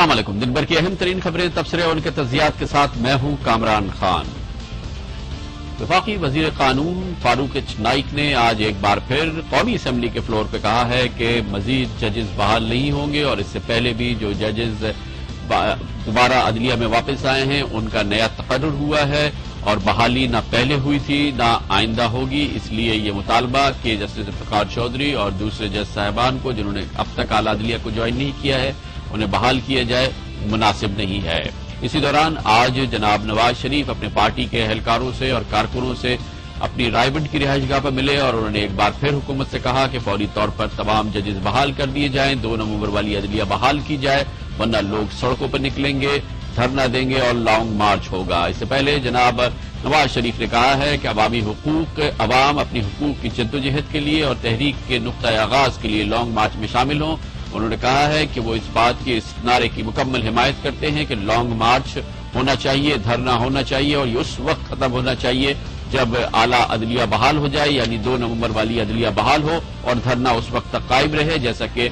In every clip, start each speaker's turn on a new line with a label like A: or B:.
A: अस्सलाम वालेकुम। दिन भर की अहम तरीन खबरें, तबसरे और उनके तज्जियात के साथ मैं हूं कामरान खान। वफाकी वजीर कानून फारूक एच नाइक ने आज एक बार फिर कौमी असम्बली के फ्लोर पर कहा है कि मजीद जजेस बहाल नहीं होंगे और इससे पहले भी जो जजेस दोबारा अदलिया में वापस आए हैं उनका नया तकर्रुर हुआ है और बहाली ना पहले हुई थी ना आइंदा होगी। इसलिए ये मुतालबा कि जस्टिस इफ्तिखार चौधरी और दूसरे जज साहिबान को जिन्होंने अब तक आला अदलिया को ज्वाइन नहीं किया है उन्हें बहाल किया जाए, मुनासिब नहीं है। इसी दौरान आज जनाब नवाज शरीफ अपने पार्टी के एहलकारों से और कारकुनों से अपनी रायबंद की रिहाइशगाह पर मिले और उन्होंने एक बार फिर हुकूमत से कहा कि फौरी तौर पर तमाम जजेस बहाल कर दिए जाएं, 2 नवंबर वाली अदलिया बहाल की जाए, वरना लोग सड़कों पर निकलेंगे, धरना देंगे और लॉन्ग मार्च होगा। इससे पहले जनाब नवाज शरीफ ने कहा है कि अवामी हुकूक अवाम अपनी हुकूक की जद्दोजहद के लिए और तहरीक के नुक्ता आगाज के लिए लॉन्ग मार्च में शामिल हों। उन्होंने कहा है कि वो इस बात के इस नारे की मुकम्मल हिमायत करते हैं कि लॉन्ग मार्च होना चाहिए, धरना होना चाहिए और ये उस वक्त खत्म होना चाहिए जब आला अदलिया बहाल हो जाए, यानी 2 नवंबर वाली अदलिया बहाल हो और धरना उस वक्त तक कायम रहे, जैसा कि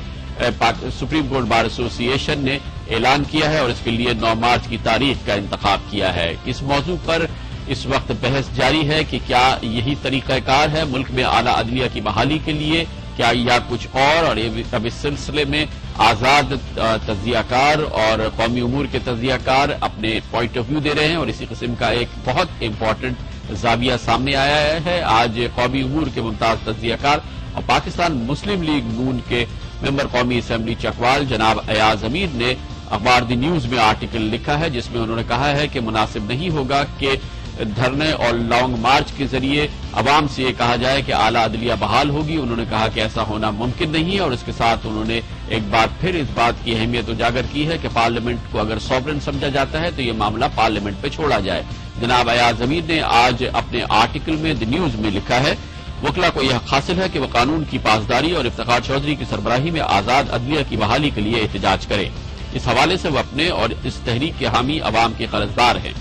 A: सुप्रीम कोर्ट बार एसोसिएशन ने ऐलान किया है और इसके लिए 9 मार्च की तारीख का इंतखाब किया है। इस मौजू पर इस वक्त बहस जारी है कि क्या यही तरीकाकार है मुल्क में आला अदलिया की बहाली के लिए, क्या या कुछ और अब इस सिलसिले में आजाद तज्जियाकार और कौमी उमूर के तज्जियाकार अपने पॉइंट ऑफ व्यू दे रहे हैं और इसी किस्म का एक बहुत इंपॉर्टेंट जाविया सामने आया है। आज कौमी उमूर के मुमताज तज्जियाकार और पाकिस्तान मुस्लिम लीग नून के मेंबर कौमी असम्बली चकवाल जनाब अयाज अमीर ने अखबार दी न्यूज में आर्टिकल लिखा है जिसमें उन्होंने कहा है कि मुनासिब नहीं होगा कि धरने और लॉन्ग मार्च के जरिए अवाम से ये कहा जाए कि आला अदलिया बहाल होगी। उन्होंने कहा कि ऐसा होना मुमकिन नहीं है और इसके साथ उन्होंने एक बार फिर इस बात की अहमियत उजागर की है कि पार्लियामेंट को अगर सॉवरेन समझा जाता है तो ये मामला पार्लियामेंट पे छोड़ा जाए। जनाब अयाज अमीर ने आज अपने आर्टिकल में द न्यूज में लिखा है, वकला को यह हासिल है कि वह कानून की पासदारी और इफ्तिखार चौधरी की सरबराही में आजाद अदलिया की बहाली के लिए एहतजाज करें। इस हवाले से वह अपने और इस तहरीक के हामी अवाम के कर्जदार हैं,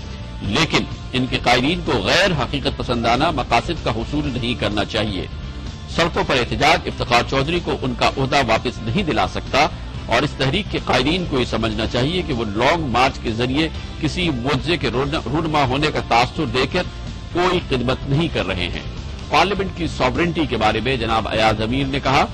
A: लेकिन इनके कायदीन को गैर हकीकत पसंदाना मकासद का हुसूल नहीं करना चाहिए। सड़कों पर एहतजाज इफ्तिखार चौधरी को उनका ओहदा वापस नहीं दिला सकता और इस तहरीक के कायदीन को यह समझना चाहिए कि वो लॉन्ग मार्च के जरिए किसी मुआवजे के रूनमा होने का तासुर देकर कोई खिदमत नहीं कर रहे हैं। पार्लियामेंट की सॉवरेंटी के बारे में जनाब अयाज अमीर ने कहा,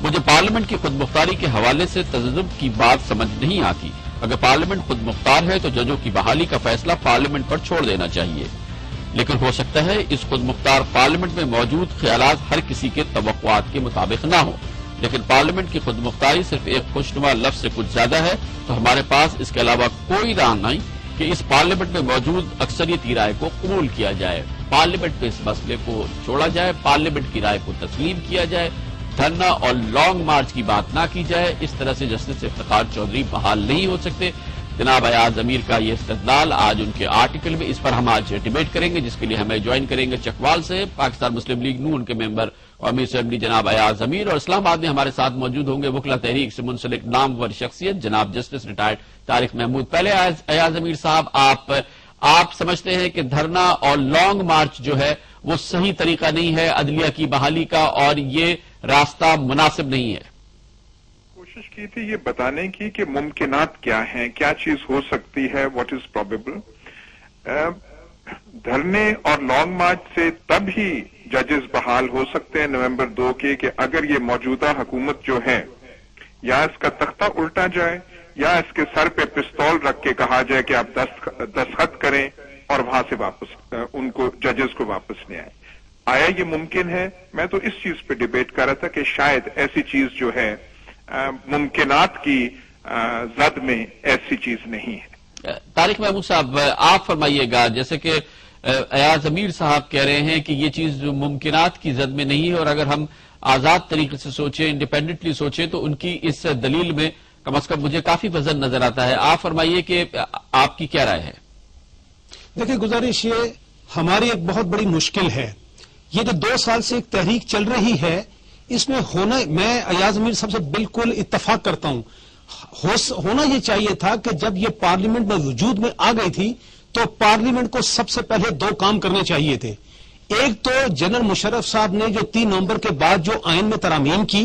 A: मुझे पार्लियामेंट की खुद मुख्तारी के हवाले से तजज्जुब की बात समझ नहीं आती। अगर पार्लियामेंट खुद मुख्तार है तो जजों की बहाली का फैसला पार्लियामेंट पर छोड़ देना चाहिए, लेकिन हो सकता है इस खुद मुख्तार पार्लियामेंट में मौजूद ख्यालात हर किसी के तवक्कुआत के मुताबिक न हो, लेकिन पार्लियामेंट की खुद मुख्तारी सिर्फ एक खुशनुमा लफ्ज से कुछ ज्यादा है, तो हमारे पास इसके अलावा कोई राह नहीं कि इस पार्लियामेंट में मौजूद अक्सरियती राय को कबूल किया जाए, पार्लियामेंट में इस मसले को छोड़ा जाए, पार्लियामेंट की राय को तस्लीम किया जाए, धरना और लॉन्ग मार्च की बात ना की जाए। इस तरह से जस्टिस इफ्तिखार चौधरी बहाल नहीं हो सकते। जनाब अयाज अमीर का ये इस्तदलाल आज उनके आर्टिकल में, इस पर हम आज डिबेट करेंगे जिसके लिए हमें ज्वाइन करेंगे चकवाल से पाकिस्तान मुस्लिम लीग नून के मेंबर कौमी असम्बली जनाब अयाज अमीर और इस्लामाबाद में हमारे साथ मौजूद होंगे वकला तहरीक से मुंसलिक नामवर शख्सियत जनाब जस्टिस रिटायर्ड तारिक महमूद। पहले अयाज अमीर साहब, आप समझते हैं कि धरना और लॉन्ग मार्च जो है वो सही तरीका नहीं है अदलिया की बहाली का और ये रास्ता मुनासिब नहीं है?
B: कोशिश की थी ये बताने की कि मुमकिनात क्या हैं, क्या चीज हो सकती है, व्हाट इज प्रोबेबल। धरने और लॉन्ग मार्च से तब ही जजेस बहाल हो सकते हैं नवंबर 2 के कि अगर ये मौजूदा हुकूमत जो है या इसका तख्ता उल्टा जाए या इसके सर पे पिस्तौल रख के कहा जाए कि आप दस्तखत करें और वहां से वापस उनको जजेस को वापस ले आए। आया ये मुमकिन है? मैं तो इस चीज पे डिबेट कर रहा था कि शायद ऐसी चीज जो है मुमकिनात की जद में ऐसी चीज नहीं है।
A: तारिक महमूद साहब, आप फरमाइएगा, जैसे कि अयाज अमीर साहब कह रहे हैं कि ये चीज मुमकिनात की जद में नहीं है और अगर हम आजाद तरीके से सोचें, इंडिपेंडेंटली सोचें तो उनकी इस दलील में कम अज कम मुझे काफी वजन नजर आता है। आप फरमाइए कि आपकी क्या राय है?
C: देखिए, गुजारिश ये हमारी एक बहुत बड़ी मुश्किल है। ये जो 2 साल से एक तहरीक चल रही है, इसमें होना, मैं अयाज अमीर साहब से बिल्कुल इत्तफाक करता हूं, होना ये चाहिए था कि जब ये पार्लियामेंट में वजूद में आ गई थी तो पार्लियामेंट को सबसे पहले 2 काम करने चाहिए थे। एक तो जनरल मुशर्रफ साहब ने जो 3 नवंबर के बाद जो आइन में तरामीम की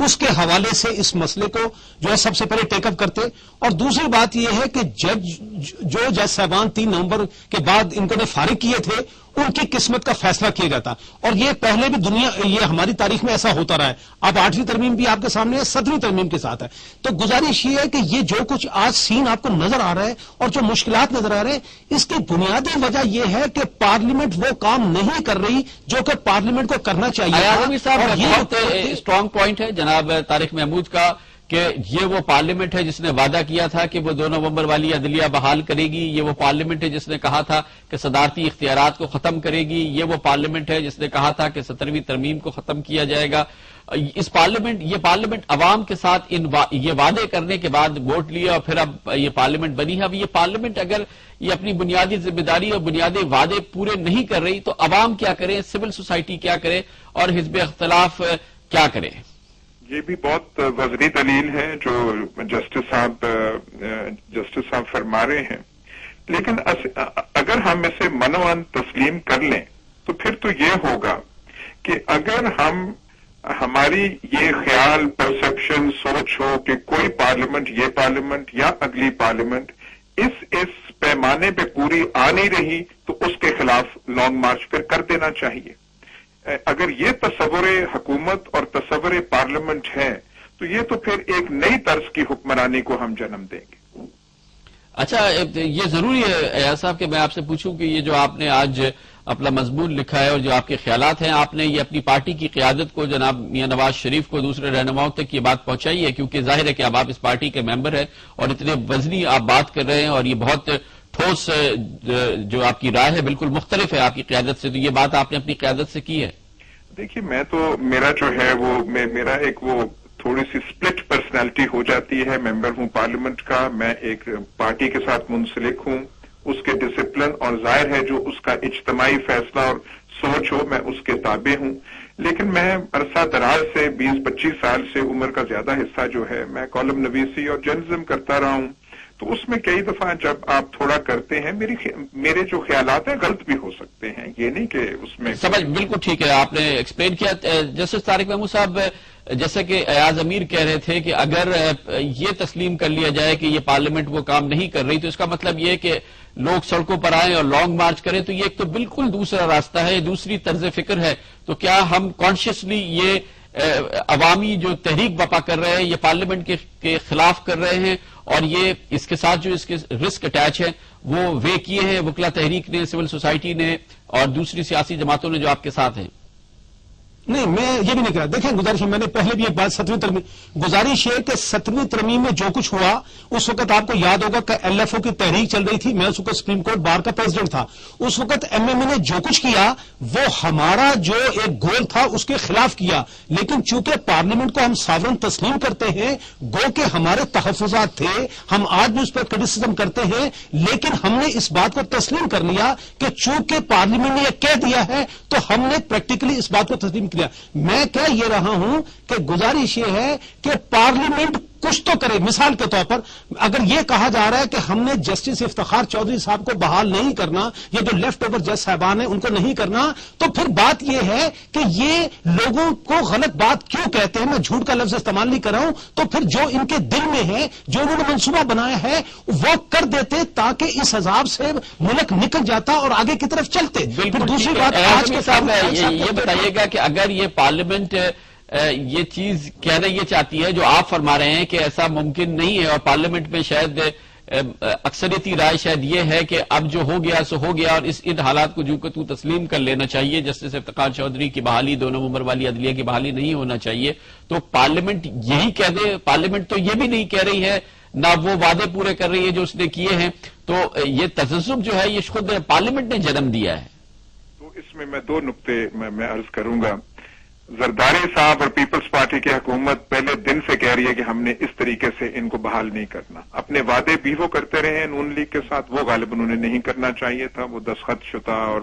C: اس کے حوالے سے اس مسئلے کو جو ہے سب سے پہلے ٹیک اپ کرتے. اور دوسری بات یہ ہے کہ جج صاحبان 3 نومبر کے بعد ان کو نے فارغ کیے تھے, ان کی قسمت کا فیصلہ کیا جاتا. اور یہ پہلے بھی یہ ہماری تاریخ میں ایسا ہوتا رہا ہے. اب 8ویں ترمیم بھی آپ کے سامنے ہے, 7ویں ترمیم کے ساتھ ہے. تو گزارش یہ ہے کہ یہ جو کچھ آج سین آپ کو نظر آ رہا ہے اور جو مشکلات نظر آ رہے ہیں, اس کی بنیادی وجہ یہ ہے کہ پارلیمنٹ وہ کام نہیں کر رہی جو کہ پارلیمنٹ کو کرنا چاہیے.
A: ایاز صاحب, یہ بہت اسٹرانگ پوائنٹ ہے جناب طارق محمود کا کہ یہ وہ پارلیمنٹ ہے جس نے وعدہ کیا تھا کہ وہ 2 نومبر والی عدلیہ بحال کرے گی. یہ وہ پارلیمنٹ ہے جس نے کہا تھا کہ صدارتی اختیارات کو ختم کرے گی. یہ وہ پارلیمنٹ ہے جس نے کہا تھا کہ 17ویں ترمیم کو ختم کیا جائے گا. یہ پارلیمنٹ عوام کے ساتھ یہ وعدے کرنے کے بعد ووٹ لیا اور پھر اب یہ پارلیمنٹ بنی ہے. اب یہ پارلیمنٹ اگر یہ اپنی بنیادی ذمہ داری اور بنیادی وعدے پورے نہیں کر رہی تو عوام کیا کرے, سول سوسائٹی کیا کرے اور حزب اختلاف کیا کرے؟
B: یہ بھی بہت وزنی دلیل ہے جو جسٹس صاحب فرما رہے ہیں. لیکن اگر ہم اسے منوان تسلیم کر لیں تو پھر تو یہ ہوگا کہ اگر ہماری یہ خیال پرسپشن سوچ ہو کہ کوئی پارلیمنٹ, یہ پارلیمنٹ یا اگلی پارلیمنٹ اس پیمانے پہ پوری آ نہیں رہی تو اس کے خلاف لانگ مارچ پھر کر دینا چاہیے. اگر یہ تصور حکومت اور تصور پارلیمنٹ ہے تو یہ تو پھر ایک نئی طرز کی حکمرانی کو ہم جنم دیں گے.
A: اچھا, یہ ضروری ہے ایاز صاحب کہ میں آپ سے پوچھوں کہ یہ جو آپ نے آج اپنا مضمون لکھا ہے اور جو آپ کے خیالات ہیں, آپ نے یہ اپنی پارٹی کی قیادت کو, جناب میاں نواز شریف کو, دوسرے رہنماؤں تک یہ بات پہنچائی ہے کیونکہ ظاہر ہے کہ اب آپ اس پارٹی کے ممبر ہیں اور اتنے وزنی آپ بات کر رہے ہیں اور یہ بہت ٹھوس جو آپ کی رائے ہے بالکل مختلف ہے آپ کی قیادت سے, تو یہ بات آپ نے اپنی قیادت سے کی ہے؟
B: دیکھیے, میرا جو ہے میرا ایک وہ تھوڑی سی سپلٹ پرسنالٹی ہو جاتی ہے. ممبر ہوں پارلیمنٹ کا, میں ایک پارٹی کے ساتھ منسلک ہوں, اس کے ڈسپلن اور ظاہر ہے جو اس کا اجتماعی فیصلہ اور سوچ ہو میں اس کے تابع ہوں. لیکن میں عرصہ دراز سے 20-25 سال سے عمر کا زیادہ حصہ جو ہے میں کالم نویسی اور جرنلزم کرتا رہا ہوں. تو اس میں کئی دفعہ جب آپ تھوڑا کرتے ہیں میرے جو خیالات ہیں غلط بھی ہو سکتے ہیں. یہ نہیں کہ اس میں
A: سمجھ بالکل ٹھیک ہے, آپ نے ایکسپلین کیا. جسٹس طارق محمود صاحب, جیسے کہ ایاز امیر کہہ رہے تھے کہ اگر یہ تسلیم کر لیا جائے کہ یہ پارلیمنٹ وہ کام نہیں کر رہی تو اس کا مطلب یہ کہ لوگ سڑکوں پر آئیں اور لانگ مارچ کریں, تو یہ ایک تو بالکل دوسرا راستہ ہے, دوسری طرز فکر ہے. تو کیا ہم کانشیسلی یہ عوامی جو تحریک بپا کر رہے ہیں یہ پارلیمنٹ کے خلاف کر رہے ہیں اور یہ اس کے ساتھ جو اس کے رسک اٹیچ ہے وہ وے کیے ہیں وکلا تحریک نے, سول سوسائٹی نے اور دوسری سیاسی جماعتوں نے جو آپ کے ساتھ ہیں؟
C: نہیں, میں یہ بھی نہیں کہا. دیکھیں گزارش ہے, میں نے پہلے بھی ایک بات 7ویں ترمیم, گزارش ہے کہ 7ویں ترمیم میں جو کچھ ہوا اس وقت آپ کو یاد ہوگا کہ ایل ایف او کی تحریک چل رہی تھی, میں اس وقت سپریم کورٹ بار کا پریزیڈنٹ تھا. اس وقت ایم ایم اے نے جو کچھ کیا وہ ہمارا جو ایک گول تھا اس کے خلاف کیا. لیکن چونکہ پارلیمنٹ کو ہم ساورن تسلیم کرتے ہیں, گو کہ ہمارے تحفظات تھے, ہم آج بھی اس پر کرٹیسزم کرتے ہیں, لیکن ہم نے اس بات کو تسلیم کر لیا کہ چونکہ پارلیمنٹ نے یہ کہہ دیا ہے تو ہم نے پریکٹیکلی اس بات کو تسلیم. میں کہہ یہ رہا ہوں کہ گزارش یہ ہے کہ پارلیمنٹ کچھ تو کرے. مثال کے طور پر اگر یہ کہا جا رہا ہے کہ ہم نے جسٹس افتخار چودھری صاحب کو بحال نہیں کرنا, یہ جو لیفٹ اوور جج صاحبان ہیں ان کو نہیں کرنا, تو پھر بات یہ ہے کہ یہ لوگوں کو غلط بات کیوں کہتے ہیں. میں جھوٹ کا لفظ استعمال نہیں کر رہا ہوں. تو پھر جو ان کے دل میں ہے, جو انہوں نے منصوبہ بنایا ہے وہ کر دیتے تاکہ اس عذاب سے ملک نکل جاتا اور آگے کی طرف چلتے.
A: بالکل.
C: دوسری بات آج کے
A: صاحب یہ بتائیے گا کہ اگر یہ پارلیمنٹ یہ چیز کہنا یہ چاہتی ہے جو آپ فرما رہے ہیں کہ ایسا ممکن نہیں ہے اور پارلیمنٹ میں شاید اکثریتی رائے شاید یہ ہے کہ اب جو ہو گیا سو ہو گیا اور ان حالات کو جو کہ تو تسلیم کر لینا چاہیے, جسٹس افتخار چودھری کی بحالی 2 نومبر والی عدلیہ کی بحالی نہیں ہونا چاہیے, تو پارلیمنٹ یہی کہہ دے. پارلیمنٹ تو یہ بھی نہیں کہہ رہی ہے, نہ وہ وعدے پورے کر رہی ہے جو اس نے کیے ہیں, تو یہ تذبذب جو ہے یہ خود پارلیمنٹ نے جنم دیا ہے.
B: تو اس میں 2 نقطے میں عرض کروں گا. زرداری صاحب اور پیپلز پارٹی کی حکومت پہلے دن سے کہہ رہی ہے کہ ہم نے اس طریقے سے ان کو بحال نہیں کرنا. اپنے وعدے بھی وہ کرتے رہے ہیں نون لیگ کے ساتھ, وہ غالباً انہیں نہیں کرنا چاہیے تھا, وہ دستخط شدہ اور